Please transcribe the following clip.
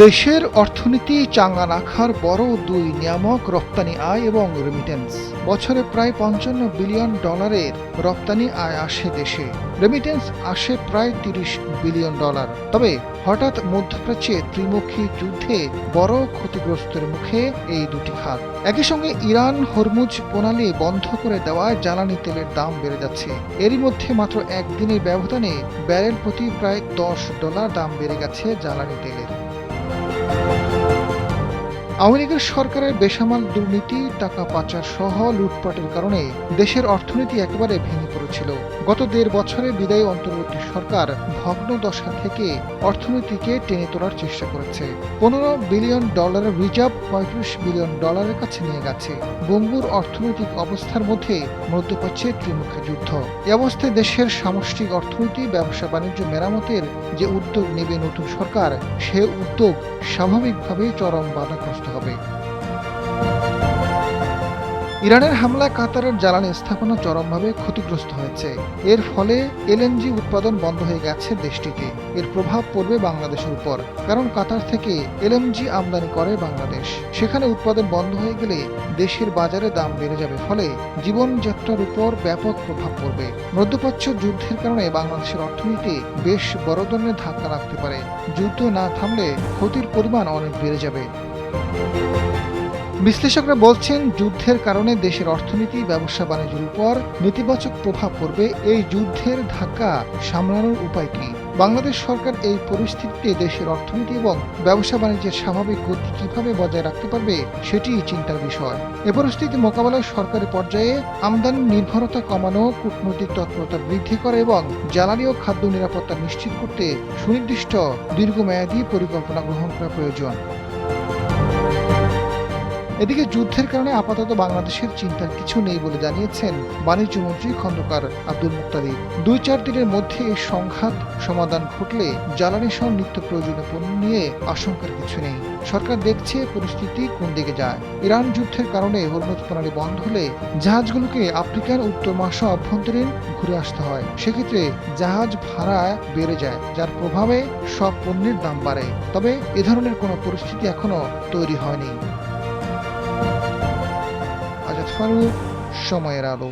দেশের অর্থনীতি চাঙ্গা রাখার বড় দুই নিয়ামক রপ্তানি আয় এবং রেমিটেন্স। বছরে প্রায় $55 বিলিয়ন রপ্তানি আয় আসে দেশে, রেমিটেন্স আসে প্রায় $30 বিলিয়ন। তবে হঠাৎ মধ্যপ্রাচ্যে ত্রিমুখী যুদ্ধে বড় ক্ষতিগ্রস্তের মুখে এই দুটি খাত। একই সঙ্গে ইরান হরমুজ প্রণালী বন্ধ করে দেওয়ায় জ্বালানি তেলের দাম বেড়ে যাচ্ছে। এরই মধ্যে মাত্র একদিনের ব্যবধানে ব্যারেল প্রতি প্রায় $10 দাম বেড়ে গেছে জ্বালানি তেলের। আওয়ামী লীগের সরকারের বেসামাল দুর্নীতি, টাকা পাচার সহ লুটপাটের কারণে দেশের অর্থনীতি একেবারে ভেঙে পড়েছিল। গত 1.5 বছরে বিদায়ী অন্তর্বর্তী সরকার ভগ্ন দশা থেকে অর্থনীতিকে টেনে তোলার চেষ্টা করেছে। $15 বিলিয়ন রিজার্ভ $35 বিলিয়ন কাছে নিয়ে গেছে। বঙ্গুর অর্থনৈতিক অবস্থার মধ্যে মধ্যপ্রাচ্যে ত্রিমুখী যুদ্ধ। এ অবস্থায় দেশের সামষ্টিক অর্থনীতি, ব্যবসা বাণিজ্য মেরামতের যে উদ্যোগ নেবে নতুন সরকার, সে উদ্যোগ স্বাভাবিকভাবেই চরম বাধাগ্রস্ত হবে। ইরানের হামলায় কাতারের জ্বালানি স্থাপনা চরমভাবে ক্ষতিগ্রস্ত হয়েছে। এর ফলে এলএনজি উৎপাদন বন্ধ হয়ে গেছে দেশটিতে। এর প্রভাব পড়বে বাংলাদেশের উপর, কারণ কাতার থেকে এলএনজি আমদানি করে বাংলাদেশ। সেখানে উৎপাদন বন্ধ হয়ে গেলে দেশের বাজারে দাম বেড়ে যাবে, ফলে জীবনযাত্রার উপর ব্যাপক প্রভাব পড়বে। মধ্যপ্রাচ্য যুদ্ধের কারণে বাংলাদেশের অর্থনীতি বেশ বড় ধরনের ধাক্কা লাগতে পারে। যুদ্ধ না থামলে ক্ষতির পরিমাণ অনেক বেড়ে যাবে। বিশ্লেষকরা বলছেন, যুদ্ধের কারণে দেশের অর্থনীতি, ব্যবসা বাণিজ্যের উপর নেতিবাচক প্রভাব পড়বে। এই যুদ্ধের ধাক্কা সামলানোর উপায় কি? বাংলাদেশ সরকার এই পরিস্থিতিতে দেশের অর্থনীতি এবং ব্যবসা বাণিজ্যের স্বাভাবিক গতি কিভাবে বজায় রাখতে পারবে, সেটিই চিন্তার বিষয়। এ পরিস্থিতি মোকাবেলায় সরকারি পর্যায়ে আমদানি নির্ভরতা কমানো, কূটনৈতিক তৎপরতা বৃদ্ধি করা এবং জ্বালানি ও খাদ্য নিরাপত্তা নিশ্চিত করতে সুনির্দিষ্ট দীর্ঘমেয়াদী পরিকল্পনা গ্রহণ করা প্রয়োজন। এদিকে যুদ্ধের কারণে আপাতত বাংলাদেশের চিন্তার কিছু নেই বলে জানিয়েছেন বাণিজ্যমন্ত্রী খন্দকার আব্দুল মুক্তাদির। 2-4 দিনের মধ্যে এই সংঘাত সমাধান ঘটলে জ্বালানি সহ নিত্য প্রয়োজনীয় পণ্য নিয়ে আশঙ্কার কিছু নেই। সরকার দেখছে পরিস্থিতি কোন দিকে যায়। ইরান যুদ্ধের কারণে হরমুজ প্রণালী বন্ধ হলে জাহাজগুলোকে আফ্রিকান উত্তর মহাসাগর অভ্যন্তরীণ ঘুরে আসতে হয়। সেক্ষেত্রে জাহাজ ভাড়া বেড়ে যায়, যার প্রভাবে সব পণ্যের দাম বাড়ে। তবে এ ধরনের কোনো পরিস্থিতি এখনো তৈরি হয়নি। আজাদ ফারুক, সময়ের আলো।